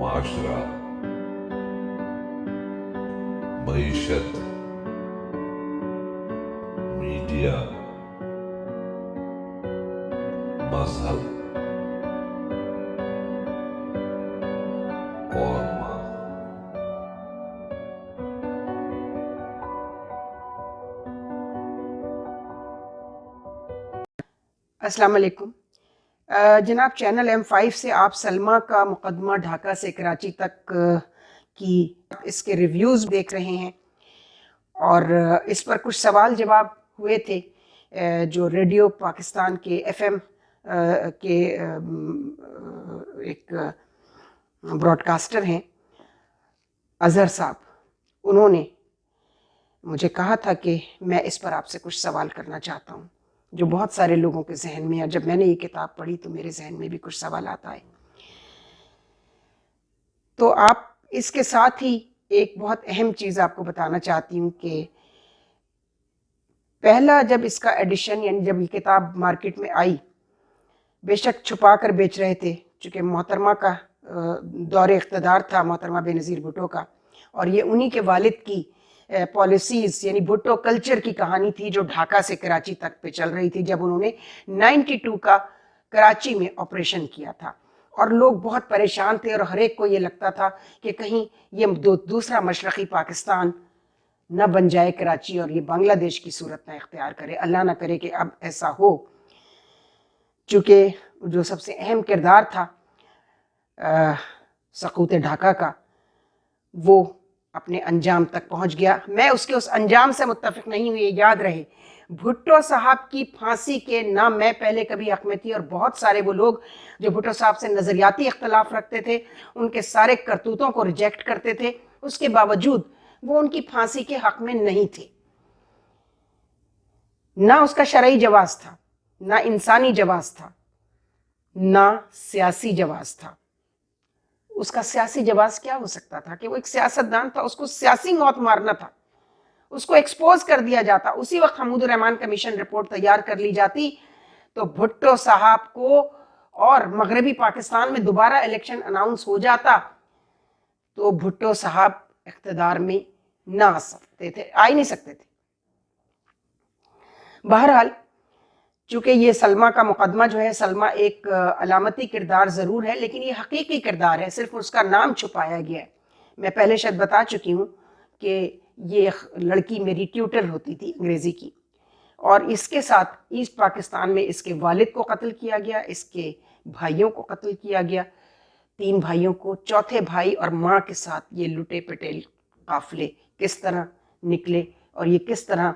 معاشرہ، معیشت، میڈیا، مذہب اور ماں۔ السلام علیکم جناب، چینل M5 سے آپ سلمیٰ کا مقدمہ ڈھاکہ سے کراچی تک کی اس کے ریویوز دیکھ رہے ہیں، اور اس پر کچھ سوال جواب ہوئے تھے جو ریڈیو پاکستان کے FM کے ایک براڈ کاسٹر ہیں اظہر صاحب، انہوں نے مجھے کہا تھا کہ میں اس پر آپ سے کچھ سوال کرنا چاہتا ہوں، جو بہت سارے لوگوں کے ذہن میں، اور جب میں نے یہ کتاب پڑھی تو میرے ذہن میں بھی کچھ سوالات آئے۔ تو آپ اس کے ساتھ ہی ایک بہت اہم چیز آپ کو بتانا چاہتی ہوں کہ پہلا جب اس کا ایڈیشن، یعنی جب یہ کتاب مارکیٹ میں آئی، بے شک چھپا کر بیچ رہے تھے، چونکہ محترمہ کا دور اقتدار تھا، محترمہ بے نظیر بھٹو کا، اور یہ انہی کے والد کی پالیسیز، یعنی بھٹو کلچر کی کہانی تھی جو ڈھاکہ سے کراچی تک پہ چل رہی تھی، جب انہوں نے 92 کا کراچی میں آپریشن کیا تھا، اور لوگ بہت پریشان تھے، اور ہر ایک کو یہ لگتا تھا کہ کہیں یہ دوسرا مشرقی پاکستان نہ بن جائے کراچی، اور یہ بنگلہ دیش کی صورت نہ اختیار کرے، اللہ نہ کرے کہ اب ایسا ہو۔ چونکہ جو سب سے اہم کردار تھا سقوط ڈھاکہ کا، وہ اپنے انجام تک پہنچ گیا۔ میں اس انجام سے متفق نہیں ہوں، یہ یاد رہے۔ بھٹو صاحب کی پھانسی کے نہ میں پہلے کبھی حق میں تھی، اور بہت سارے وہ لوگ جو بھٹو صاحب سے نظریاتی اختلاف رکھتے تھے، ان کے سارے کرتوتوں کو ریجیکٹ کرتے تھے، اس کے باوجود وہ ان کی پھانسی کے حق میں نہیں تھے۔ نہ اس کا شرعی جواز تھا، نہ انسانی جواز تھا، نہ سیاسی جواز تھا۔ اس کا سیاسی جواز کیا ہو سکتا تھا کہ وہ ایک سیاستدان تھا، اس کو سیاسی موت مارنا تھا، اس کو ایکسپوز کر دیا جاتا۔ اسی وقت حمود الرحمن کمیشن رپورٹ تیار کر لی جاتی تو بھٹو صاحب کو اور مغربی پاکستان میں دوبارہ الیکشن اناؤنس ہو جاتا تو بھٹو صاحب اقتدار میں نہ آ سکتے تھے، آ ہی نہیں سکتے تھے۔ بہرحال چونکہ یہ سلمیٰ کا مقدمہ جو ہے، سلمیٰ ایک علامتی کردار ضرور ہے، لیکن یہ حقیقی کردار ہے، صرف اس کا نام چھپایا گیا ہے۔ میں پہلے شاید بتا چکی ہوں کہ یہ لڑکی میری ٹیوٹر ہوتی تھی انگریزی کی، اور اس کے ساتھ ایسٹ پاکستان میں اس کے والد کو قتل کیا گیا، اس کے بھائیوں کو قتل کیا گیا، 3 بھائیوں کو، چوتھے بھائی اور ماں کے ساتھ یہ لٹے پٹے قافلے کس طرح نکلے، اور یہ کس طرح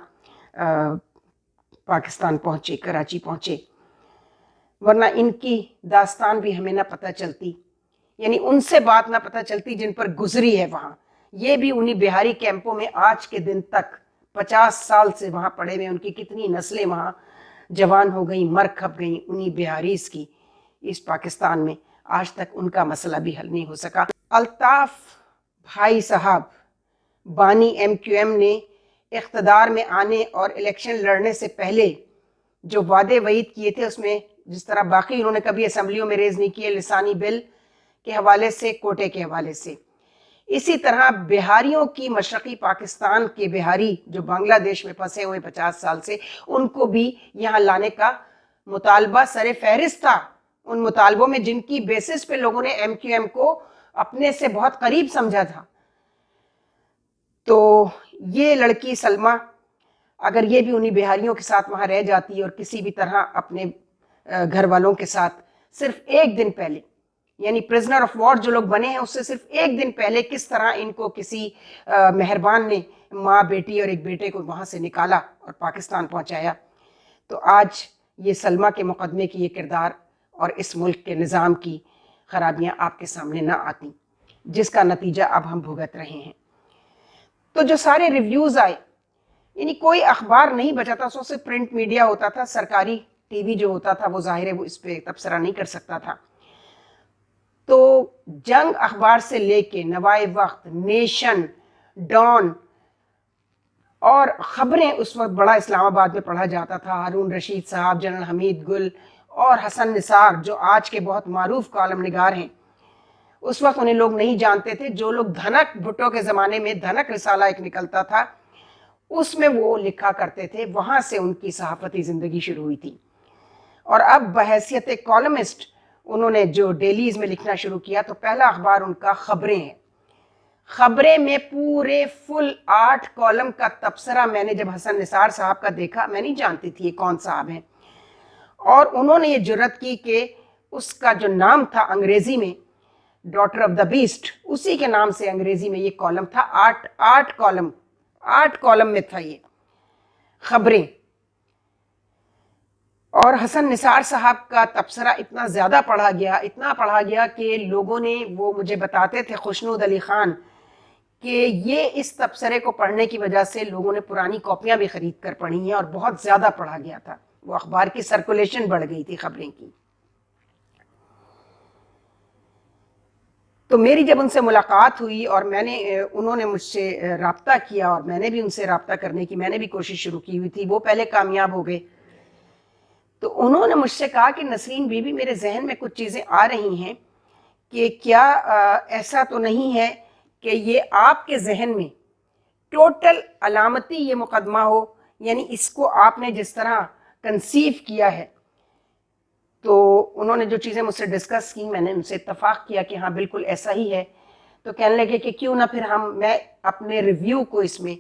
پاکستان پہنچے، کراچی پہنچے، ورنہ ان کی داستان بھی ہمیں نہ پتہ چلتی، یعنی ان سے بات نہ پتہ چلتی جن پر گزری ہے وہاں۔ یہ بھی انہی بہاری کیمپوں میں آج کے دن تک 50 سال سے وہاں پڑے ہوئے، ان کی کتنی نسلیں وہاں جوان ہو گئیں، مر کھپ گئیں انہی بہاریز کی، اس پاکستان میں آج تک ان کا مسئلہ بھی حل نہیں ہو سکا۔ الطاف بھائی صاحب بانی MQM نے اقتدار میں آنے اور الیکشن لڑنے سے پہلے جو وعدے وعید کیے تھے، اس میں جس طرح باقی انہوں نے کبھی اسمبلیوں میں ریز نہیں کیے، لسانی بل کے حوالے سے، کوٹے کے حوالے سے، اسی طرح بہاریوں کی، مشرقی پاکستان کے بہاری جو بنگلہ دیش میں پھنسے ہوئے 50 سال سے، ان کو بھی یہاں لانے کا مطالبہ سر فہرست تھا، ان مطالبوں میں جن کی بیسس پہ لوگوں نے MQM کو اپنے سے بہت قریب سمجھا تھا۔ تو یہ لڑکی سلمیٰ اگر یہ بھی انہی بہاریوں کے ساتھ وہاں رہ جاتی اور کسی بھی طرح اپنے گھر والوں کے ساتھ صرف ایک دن پہلے، یعنی پرزنر آف وار جو لوگ بنے ہیں اس سے صرف ایک دن پہلے کس طرح ان کو کسی مہربان نے، ماں، بیٹی اور ایک بیٹے کو وہاں سے نکالا اور پاکستان پہنچایا، تو آج یہ سلمیٰ کے مقدمے کی یہ کردار اور اس ملک کے نظام کی خرابیاں آپ کے سامنے نہ آتی، جس کا نتیجہ اب ہم بھگت رہے ہیں۔ تو جو سارے ریویوز آئے، یعنی کوئی اخبار نہیں بچا تھا، سو سے پرنٹ میڈیا ہوتا تھا، سرکاری ٹی وی جو ہوتا تھا وہ ظاہر ہے وہ اس پہ تبصرہ نہیں کر سکتا تھا، تو جنگ اخبار سے لے کے نوائے وقت، نیشن، ڈان، اور خبریں اس وقت بڑا اسلام آباد میں پڑھا جاتا تھا، ہارون رشید صاحب، جنرل حمید گل اور حسن نثار جو آج کے بہت معروف کالم نگار ہیں، اس وقت انہیں لوگ نہیں جانتے تھے. جو لوگ دھنک بھٹو کے زمانے میں دھنک رسالہ ایک نکلتا تھا اس میں وہ لکھا کرتے تھے, وہاں سے ان کی صحافتی زندگی شروع ہوئی تھی. اور اب بحیثیت کالمسٹ انہوں نے جو ڈیلیز میں لکھنا شروع کیا تو پہلا اخبار ان کا خبریں ہے. خبریں میں پورے فل 8 کالم کا تبصرہ میں نے جب حسن نثار صاحب کا دیکھا, میں نہیں جانتی تھی یہ کون صاحب ہیں, اور انہوں نے یہ جرت کی کہ اس کا جو نام تھا انگریزی میں ڈاٹر آف دا بیسٹ, اسی کے نام سے انگریزی میں یہ کالم تھا. 8 کالم میں تھا یہ خبریں. اور حسن نثار صاحب کا تبصرہ اتنا زیادہ اتنا پڑھا گیا کہ لوگوں نے, وہ مجھے بتاتے تھے خوشنود علی خان, کہ یہ اس تبصرے کو پڑھنے کی وجہ سے لوگوں نے پرانی کاپیاں بھی خرید کر پڑھی ہیں اور بہت زیادہ پڑھا گیا تھا. وہ اخبار کی سرکولیشن بڑھ گئی تھی خبریں کی. تو میری جب ان سے ملاقات ہوئی اور انہوں نے مجھ سے رابطہ کیا اور میں نے بھی ان سے رابطہ کرنے کی میں نے بھی کوشش شروع کی ہوئی تھی, وہ پہلے کامیاب ہو گئے. تو انہوں نے مجھ سے کہا کہ نسرین بی بی, میرے ذہن میں کچھ چیزیں آ رہی ہیں کہ کیا ایسا تو نہیں ہے کہ یہ آپ کے ذہن میں ٹوٹل علامتی یہ مقدمہ ہو, یعنی اس کو آپ نے جس طرح کنسیو کیا ہے. تو انہوں نے جو چیزیں مجھ سے ڈسکس کی, میں نے ان سے اتفاق کیا کہ ہاں بالکل ایسا ہی ہے. تو کہنے لگے کہ کیوں نہ پھر میں اپنے ریویو کو اس میں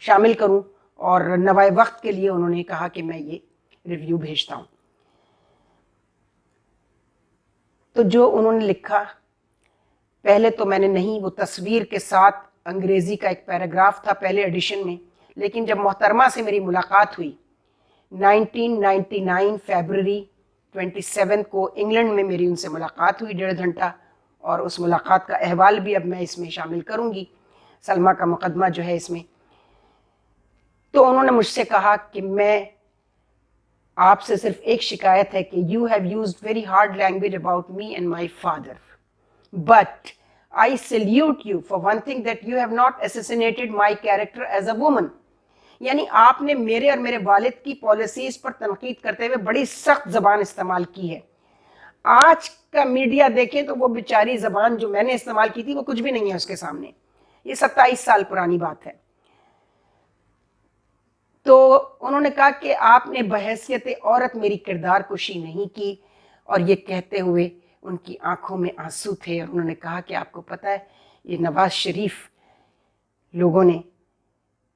شامل کروں, اور نوائے وقت کے لیے انہوں نے کہا کہ میں یہ ریویو بھیجتا ہوں. تو جو انہوں نے لکھا, پہلے تو میں نے نہیں, وہ تصویر کے ساتھ انگریزی کا ایک پیراگراف تھا پہلے ایڈیشن میں, لیکن جب محترمہ سے میری ملاقات ہوئی 1999 فیبرری 27 کو انگلینڈ میں میری ان سے ملاقات ہوئی 1.5 گھنٹہ, اور اس ملاقات کا احوال بھی اب میں اس میں شامل کروں گی, سلمہ کا مقدمہ جو ہے اس میں. تو انہوں نے مجھ سے کہا کہ میں آپ سے صرف ایک شکایت ہے کہ you have used very hard language about me and my father, but I salute you for one thing that you have not assassinated my character as a woman. یعنی آپ نے میرے اور میرے والد کی پالیسیز پر تنقید کرتے ہوئے بڑی سخت زبان استعمال کی ہے. آج کا میڈیا دیکھیں تو وہ بیچاری زبان جو میں نے استعمال کی تھی وہ کچھ بھی نہیں ہے اس کے سامنے. یہ 27 سال پرانی بات ہے. تو انہوں نے کہا کہ آپ نے بحیثیت عورت میری کردار کشی نہیں کی, اور یہ کہتے ہوئے ان کی آنکھوں میں آنسو تھے, اور انہوں نے کہا کہ آپ کو پتہ ہے یہ نواز شریف لوگوں نے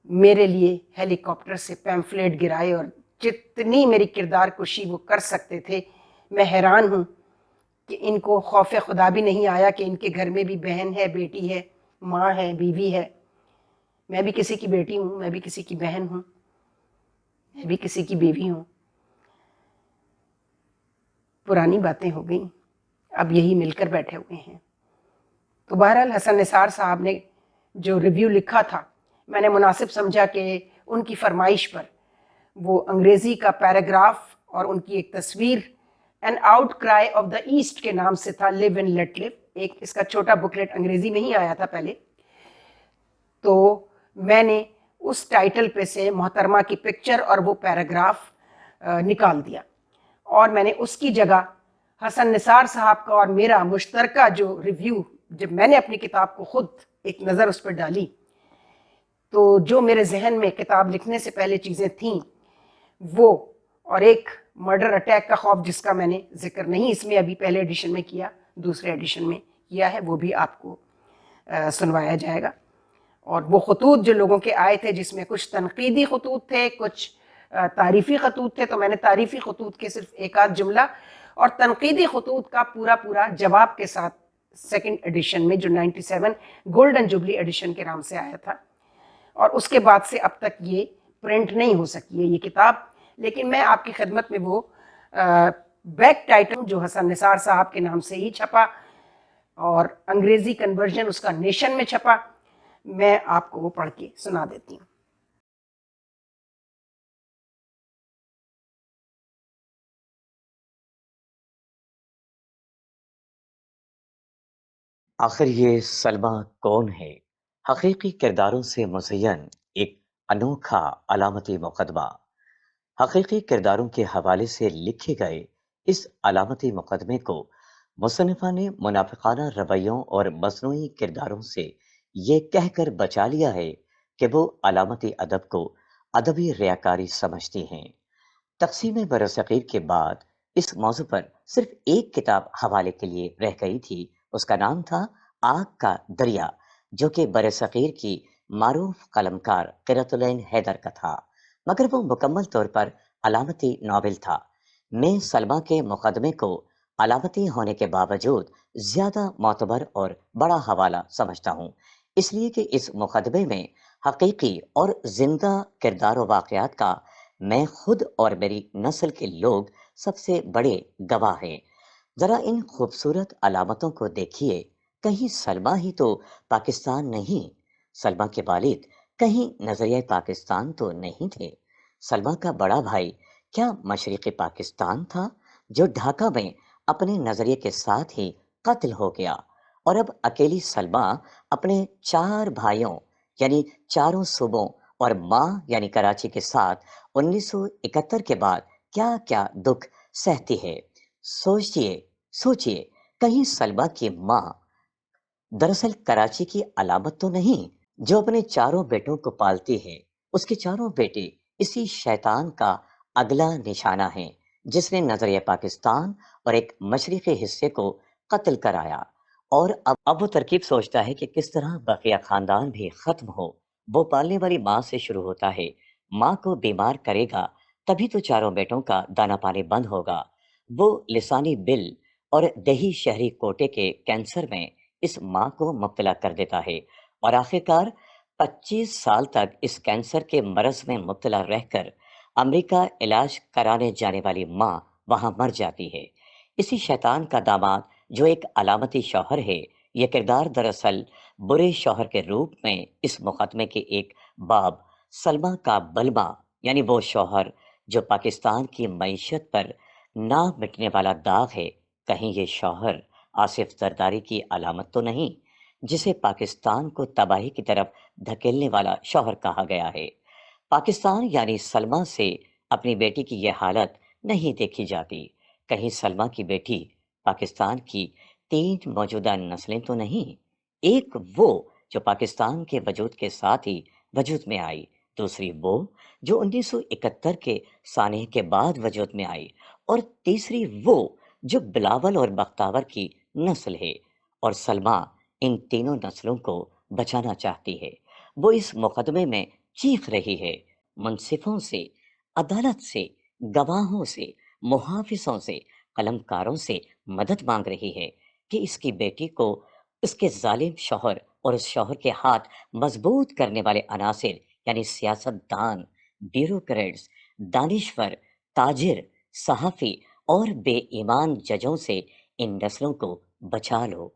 میرے لیے ہیلی کاپٹر سے پیمفلیٹ گرائے, اور جتنی میری کردار کشی وہ کر سکتے تھے. میں حیران ہوں کہ ان کو خوف خدا بھی نہیں آیا کہ ان کے گھر میں بھی بہن ہے, بیٹی ہے, ماں ہے, بیوی ہے. میں بھی کسی کی بیٹی ہوں, میں بھی کسی کی بہن ہوں, میں بھی کسی کی بیوی ہوں. پرانی باتیں ہو گئیں, اب یہی مل کر بیٹھے ہوئے ہیں. تو بہرحال حسن نثار صاحب نے جو ریویو لکھا تھا, میں نے مناسب سمجھا کہ ان کی فرمائش پر وہ انگریزی کا پیراگراف اور ان کی ایک تصویر این آؤٹ کرائی آف دا ایسٹ کے نام سے تھا, لیو اینڈ لیٹ لیو, ایک اس کا چھوٹا بکلیٹ انگریزی میں ہی آیا تھا پہلے. تو میں نے اس ٹائٹل پہ سے محترمہ کی پکچر اور وہ پیراگراف نکال دیا, اور میں نے اس کی جگہ حسن نثار صاحب کا اور میرا مشترکہ جو ریویو, جب میں نے اپنی کتاب کو خود ایک نظر اس پر ڈالی تو جو میرے ذہن میں کتاب لکھنے سے پہلے چیزیں تھیں وہ, اور ایک مرڈر اٹیک کا خوف جس کا میں نے ذکر نہیں اس میں ابھی پہلے ایڈیشن میں کیا, دوسرے ایڈیشن میں کیا ہے, وہ بھی آپ کو سنوایا جائے گا. اور وہ خطوط جو لوگوں کے آئے تھے جس میں کچھ تنقیدی خطوط تھے, کچھ تعریفی خطوط تھے, تو میں نے تعریفی خطوط کے صرف ایک آدھ جملہ اور تنقیدی خطوط کا پورا جواب کے ساتھ سیکنڈ ایڈیشن میں جو 97 گولڈن جوبلی ایڈیشن کے نام سے آیا تھا, اور اس کے بعد سے اب تک یہ پرنٹ نہیں ہو سکی ہے یہ کتاب. لیکن میں آپ کی خدمت میں وہ بیک ٹائٹل جو حسن نثار صاحب کے نام سے ہی چھپا اور انگریزی کنورژن اس کا نیشن میں چھپا, میں آپ کو وہ پڑھ کے سنا دیتی ہوں. آخر یہ سلمہ کون ہے؟ حقیقی کرداروں سے مزین ایک انوکھا علامتی مقدمہ. حقیقی کرداروں کے حوالے سے لکھے گئے اس علامتی مقدمے کو مصنفہ نے منافقانہ رویوں اور مصنوعی کرداروں سے یہ کہہ کر بچا لیا ہے کہ وہ علامتی ادب کو ادبی ریاکاری سمجھتی ہیں۔ تقسیم برصغیر کے بعد اس موضوع پر صرف ایک کتاب حوالے کے لیے رہ گئی تھی، اس کا نام تھا آگ کا دریا، جو کہ برصغیر کی معروف قلمکار قرۃ العین حیدر کا تھا، مگر وہ مکمل طور پر علامتی ناول تھا۔ میں سلمہ کے مقدمے کو علامتی ہونے کے باوجود زیادہ معتبر اور بڑا حوالہ سمجھتا ہوں، اس لیے کہ اس مقدمے میں حقیقی اور زندہ کردار و واقعات کا میں خود اور میری نسل کے لوگ سب سے بڑے گواہ ہیں۔ ذرا ان خوبصورت علامتوں کو دیکھیے، کہیں سلمہ ہی تو پاکستان نہیں، سلمہ کے والد کہیں نظریہ پاکستان تو نہیں تھے۔ سلمہ کا بڑا بھائی کیا مشرقی پاکستان تھا، جو ڈھاکہ میں اپنے نظریے کے ساتھ ہی قتل ہو گیا، اور اب اکیلی سلمہ اپنے 4 بھائیوں یعنی چاروں صوبوں اور ماں یعنی کراچی کے ساتھ 1971 کے بعد کیا کیا دکھ سہتی ہے۔ سوچئے کہیں سلمہ کی ماں دراصل کراچی کی علامت تو نہیں، جو اپنے 4 بیٹوں کو پالتی ہے۔ اس کے 4 بیٹے اسی شیطان کا اگلا نشانہ ہیں، جس نے نظریہ پاکستان اور ایک مشرقی حصے کو قتل کرایا، اور اب وہ ترکیب سوچتا ہے کہ کس طرح بقیہ خاندان بھی ختم ہو۔ وہ پالنے والی ماں سے شروع ہوتا ہے، ماں کو بیمار کرے گا تبھی تو 4 بیٹوں کا دانا پانی بند ہوگا۔ وہ لسانی بل اور دیہی شہری کوٹے کے کینسر میں اس ماں کو مبتلا کر دیتا ہے، اور آخرکار 25 سال تک اس کینسر کے مرض میں مبتلا رہ کر امریکہ علاج کرانے جانے والی ماں وہاں مر جاتی ہے۔ اسی شیطان کا داماد جو ایک علامتی شوہر ہے، یہ کردار دراصل برے شوہر کے روپ میں اس مقدمے کے ایک باب سلمہ کا بلبہ، یعنی وہ شوہر جو پاکستان کی معیشت پر نہ مٹنے والا داغ ہے، کہیں یہ شوہر آصف زرداری کی علامت تو نہیں، جسے پاکستان کو تباہی کی طرف دھکیلنے والا شوہر کہا گیا ہے۔ پاکستان یعنی سلمہ سے اپنی بیٹی کی یہ حالت نہیں دیکھی جاتی، کہیں سلمہ کی بیٹی پاکستان کی 3 موجودہ نسلیں تو نہیں، ایک وہ جو پاکستان کے وجود کے ساتھ ہی وجود میں آئی، دوسری وہ جو 1971 کے سانحے کے بعد وجود میں آئی، اور تیسری وہ جو بلاول اور بختاور کی نسل ہے، اور سلمہ ان تینوں نسلوں کو بچانا چاہتی ہے۔ وہ اس مقدمے میں چیخ رہی ہے، منصفوں سے، عدالت سے، گواہوں سے، محافظوں سے، قلمکاروں سے مدد مانگ رہی ہے کہ اس کی بیٹی کو اس کے ظالم شوہر اور اس شوہر کے ہاتھ مضبوط کرنے والے عناصر یعنی سیاست دان، بیوروکریٹس، دانشور، تاجر، صحافی اور بے ایمان ججوں سے ان نسلوں کو بچا لو۔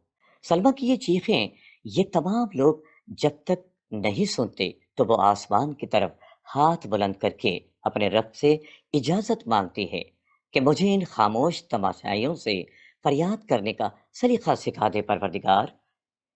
سلمہ کی یہ چیخیں، یہ تمام لوگ جب تک نہیں سنتے تو وہ آسمان کی طرف ہاتھ بلند کر کے اپنے رب سے اجازت مانگتی ہے کہ مجھے ان خاموش تماشائیوں سے فریاد کرنے کا سلیقہ سکھا دے پروردگار۔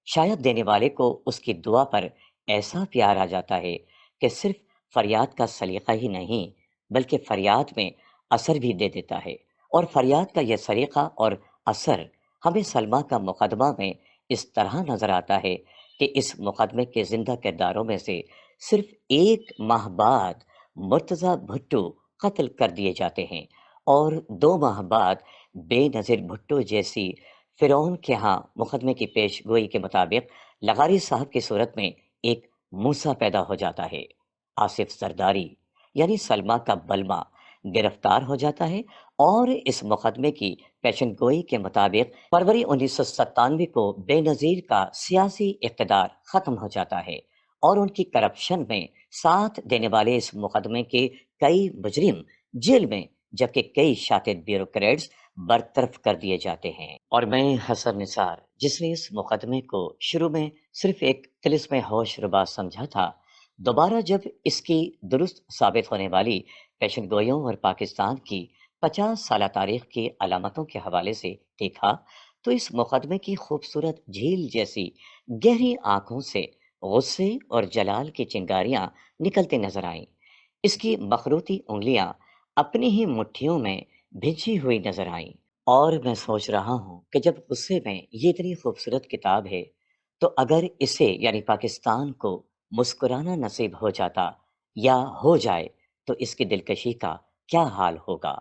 شاید دینے والے کو اس کی دعا پر ایسا پیار آ جاتا ہے کہ صرف فریاد کا سلیقہ ہی نہیں بلکہ فریاد میں اثر بھی دے دیتا ہے، اور فریاد کا یہ سلیقہ اور اثر ہمیں سلمہ کا مقدمہ میں اس طرح نظر آتا ہے کہ اس مقدمے کے زندہ کرداروں میں سے صرف 1 ماہ بعد مرتضی بھٹو قتل کر دیے جاتے ہیں، اور 2 ماہ بعد بے نظیر بھٹو جیسی فرعون کے ہاں مقدمے کی پیش گوئی کے مطابق لغاری صاحب کی صورت میں ایک موسیٰ پیدا ہو جاتا ہے۔ آصف زرداری یعنی سلمہ کا بلما گرفتار ہو جاتا ہے، اور اس مقدمے کی پیشن گوئی کے مطابق فروری 1997 کو بے نظیر کا سیاسی اقتدار ختم ہو جاتا ہے، اور ان کی کرپشن میں ساتھ دینے والے اس مقدمے کے کئی مجرم جیل میں، جبکہ کئی شاطر بیوروکریٹس برطرف کر دیے جاتے ہیں۔ اور میں حسن نثار، جس نے اس مقدمے کو شروع میں صرف ایک طلسم ہوش ربا سمجھا تھا، دوبارہ جب اس کی درست ثابت ہونے والی پیشن گوئیوں اور پاکستان کی 50 سالہ تاریخ کی علامتوں کے حوالے سے دیکھا، تو اس مقدمے کی خوبصورت جھیل جیسی گہری آنکھوں سے غصے اور جلال کی چنگاریاں نکلتے نظر آئیں۔ اس کی مخروطی انگلیاں اپنی ہی مٹھیوں میں بھنجی ہوئی نظر آئیں، اور میں سوچ رہا ہوں کہ جب غصے میں یہ اتنی خوبصورت کتاب ہے تو اگر اسے یعنی پاکستان کو مسکرانا نصیب ہو جاتا یا ہو جائے تو اس کی دلکشی کا کیا حال ہوگا۔